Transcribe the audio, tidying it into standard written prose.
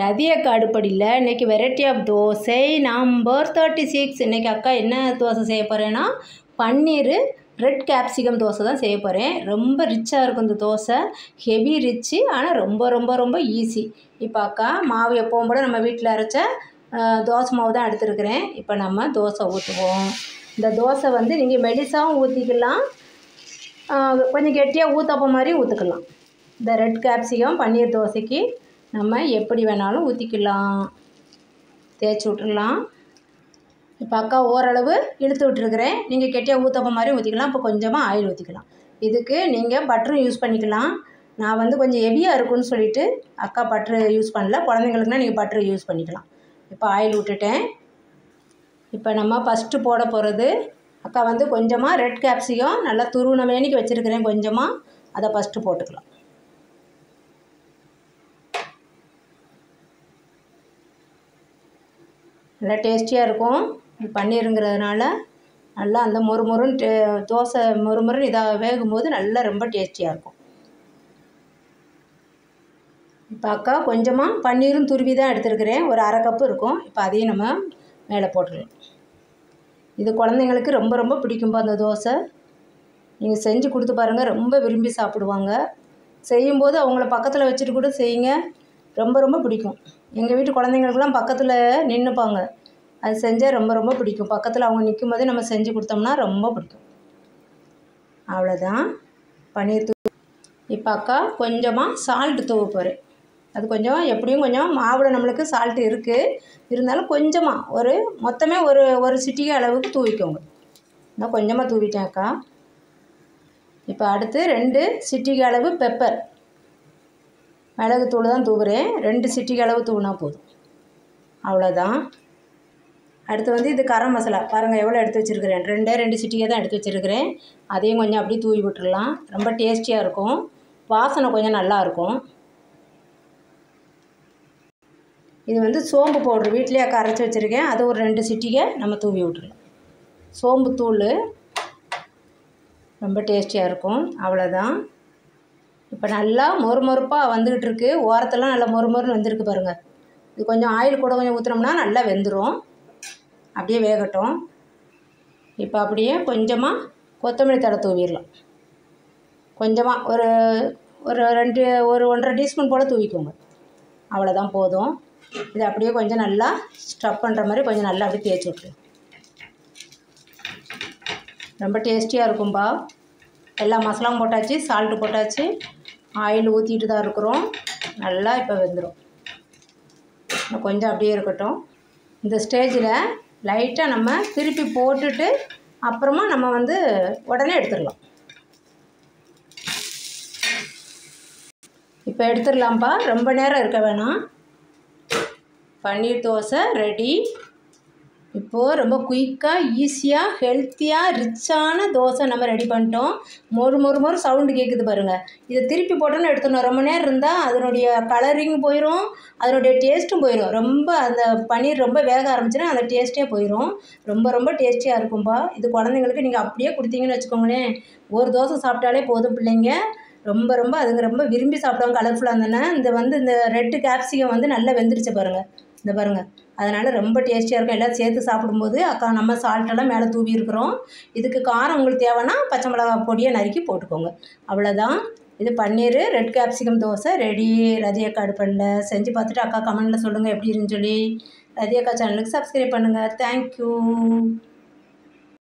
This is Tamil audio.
ரதியக்கா அடுப்படியில் இன்றைக்கி வெரைட்டி ஆஃப் தோசை நம்பர் 36. இன்றைக்கி அக்கா என்ன தோசை செய்ய போகிறேன்னா பன்னீர் ரெட் கேப்சிகம் தோசை தான் செய்ய போகிறேன். ரொம்ப ரிச்சாக இருக்கும் இந்த தோசை, ஹெவி ரிச்சு, ஆனால் ரொம்ப ரொம்ப ரொம்ப ஈஸி. இப்போ அக்கா மாவு எப்பவும் போல் நம்ம வீட்டில் அரைச்ச தோசை மாவு தான் எடுத்துருக்கிறேன். இப்போ நம்ம தோசை ஊற்றுவோம். இந்த தோசை வந்து நீங்கள் மெலிசாவும் ஊற்றிக்கலாம், கொஞ்சம் கெட்டியாக ஊற்றப்ப மாதிரி ஊற்றிக்கலாம். இந்த ரெட் கேப்சிகம் பன்னீர் தோசைக்கு நம்ம எப்படி வேணாலும் ஊற்றிக்கலாம், தேய்ச்சி விட்டுடலாம். இப்போ அக்கா ஓரளவு இழுத்து விட்டுருக்குறேன், நீங்கள் கெட்டியாக ஊற்றப்ப மாதிரி ஊற்றிக்கலாம். இப்போ கொஞ்சமாக ஆயில் ஊற்றிக்கலாம். இதுக்கு நீங்கள் பட்டரும் யூஸ் பண்ணிக்கலாம். நான் வந்து கொஞ்சம் ஹெவியாக இருக்குன்னு சொல்லிவிட்டு அக்கா பட்டரு யூஸ் பண்ணல. குழந்தைங்களுக்குனா நீங்கள் பட்டரு யூஸ் பண்ணிக்கலாம். இப்போ ஆயில் விட்டுட்டேன். இப்போ நம்ம ஃபஸ்ட்டு போட போகிறது, அக்கா வந்து கொஞ்சமாக ரெட் கேப்சிகம் நல்லா துருவின மேனிக்கு வச்சுருக்கிறேன், கொஞ்சமாக அதை ஃபஸ்ட்டு போட்டுக்கலாம். நல்லா டேஸ்டியாக இருக்கும். இது பன்னீருங்கிறதுனால நல்லா அந்த மொறுமொறுன்னு தோசை மொறுமொறுன்னு இதாக வேகும்போது நல்லா ரொம்ப டேஸ்டியாக இருக்கும். இப்போ அக்கா கொஞ்சமாக பன்னீரும் துருவி தான் எடுத்துருக்கிறேன், ஒரு அரை கப்பு இருக்கும். இப்போ அதையும் நம்ம மேலே போட்டுடலாம். இது குழந்தைங்களுக்கு ரொம்ப ரொம்ப பிடிக்கும்பா அந்த தோசை. நீங்கள் செஞ்சு கொடுத்து பாருங்கள், ரொம்ப விரும்பி சாப்பிடுவாங்க. செய்யும்போது அவங்கள பக்கத்தில் வச்சுட்டு கூட செய்யுங்க, ரொம்ப ரொம்ப பிடிக்கும். எங்கள் வீட்டு குழந்தைங்களுக்குலாம் பக்கத்தில் நின்றுப்பாங்க, அது செஞ்சால் ரொம்ப ரொம்ப பிடிக்கும். பக்கத்தில் அவங்க நிற்கும் போதே நம்ம செஞ்சு கொடுத்தோம்னா ரொம்ப பிடிக்கும். அவ்வளோதான், பன்னீர் இப்போ அக்கா கொஞ்சமாக சால்ட்டு தூவ போகிறேன். அது கொஞ்சம் எப்படியும் கொஞ்சம் மாவில் நம்மளுக்கு சால்ட்டு இருக்குது, இருந்தாலும் கொஞ்சமாக மொத்தமே ஒரு சிட்டிகை அளவுக்கு தூவிக்கோங்க. நான் கொஞ்சமாக தூவிட்டேன் அக்கா. இப்போ அடுத்து 2 சிட்டிகை அளவு பெப்பர், மிளகுத்தூள் தான் தூவுறேன். 2 சிட்டிகை அளவு தூவினா போதும். அவ்வளோதான். அடுத்து வந்து இது கரம் மசாலா பாருங்கள் எவ்வளோ எடுத்து வச்சுருக்கிறேன். 2 சிட்டிகை தான் எடுத்து வச்சுருக்கிறேன். அதையும் கொஞ்சம் அப்படியே தூவி விட்டுடலாம். ரொம்ப டேஸ்டியாக இருக்கும், வாசனை கொஞ்சம் நல்லாயிருக்கும். இது வந்து சோம்பு பவுட்ரு வீட்டிலே அக்கா அரைச்சி வச்சுருக்கேன், அது ஒரு 2 சிட்டிகை நம்ம தூவி விட்டுடலாம். சோம்பு தூள் ரொம்ப டேஸ்டியாக இருக்கும். அவ்வளோதான். இப்போ நல்லா மொறுமொறுப்பாக வந்துக்கிட்டு இருக்குது. ஓரத்தெல்லாம் நல்லா மொறுமொறுன்னு வந்திருக்கு பாருங்கள். இது கொஞ்சம் ஆயில் கூட கொஞ்சம் ஊற்றினோம்னா நல்லா வெந்துடும். அப்படியே வேகட்டும். இப்போ அப்படியே கொஞ்சமாக கொத்தமல்லி தழை தூவிடலாம். கொஞ்சமாக ஒரு 1.5 டீஸ்பூன் போல் தூவிக்கோங்க. அவ்வளோதான், போதும். இது அப்படியே கொஞ்சம் நல்லா ஸ்டஃப் பண்ணுற மாதிரி கொஞ்சம் நல்லா அப்படியே தேய்ச்சி விட்டுருங்க. ரொம்ப டேஸ்டியாக இருக்கும்பா. எல்லா மசாலாவும் போட்டாச்சு, சால்ட்டு போட்டாச்சு, ஆயில் ஊற்றிட்டு தான் இருக்கிறோம். நல்லா இப்போ வெந்துடும். இன்னும் கொஞ்சம் அப்படியே இருக்கட்டும். இந்த ஸ்டேஜில் லைட்டாக நம்ம திருப்பி போட்டுட்டு அப்புறமா நம்ம வந்து உடனே எடுத்துடலாம். இப்போ எடுத்துடலாம்ப்பா, ரொம்ப நேரம் இருக்க வேணாம். பன்னீர் தோசை ரெடி. இப்போது ரொம்ப குயிக்காக ஈஸியாக ஹெல்த்தியாக ரிச்சான தோசை நம்ம ரெடி பண்ணிட்டோம். மொறு சவுண்டு கேட்குது பாருங்கள். இதை திருப்பி போட்டோன்னு எடுத்துடணும். ரொம்ப நேரம் இருந்தால் அதனுடைய கலரிங் போயிடும், அதனுடைய டேஸ்ட்டும் போயிடும். ரொம்ப அந்த பன்னீர் ரொம்ப வேக ஆரம்பிச்சுன்னா அந்த டேஸ்ட்டே போயிடும். ரொம்ப ரொம்ப டேஸ்டியாக இருக்கும்பா. இது குழந்தைங்களுக்கு நீங்கள் அப்படியே கொடுத்தீங்கன்னு வச்சுக்கோங்களேன், ஒரு தோசை சாப்பிட்டாலே போதும் பிள்ளைங்க. ரொம்ப அதுங்க ரொம்ப விரும்பி சாப்பிடுவாங்க. கலர்ஃபுல்லாக இருந்தேன்னா இந்த ரெட்டு கேப்சிகம் வந்து நல்லா வெந்துருச்சு பாருங்கள், இந்த பாருங்கள். அதனால் ரொம்ப டேஸ்டியாக இருக்கும். எல்லாம் சேர்த்து சாப்பிடும்போது அக்கா நம்ம சால்ட்டெல்லாம் மேலே தூவி இருக்கிறோம். இதுக்கு காரம் உங்களுக்கு தேவைன்னா பச்சை மிளகா பொடியை நறுக்கி போட்டுக்கோங்க. அவ்வளோதான். இது பன்னீர் ரெட் கேப்சிகம் தோசை ரெடி. ரதியக்கா அடுப்படியில் செஞ்சு பார்த்துட்டு அக்கா கமெண்டில் சொல்லுங்கள் எப்படி இருந்துன்னு சொல்லி. ரதியக்கா சேனலுக்கு சப்ஸ்கிரைப் பண்ணுங்கள். தேங்க்யூ.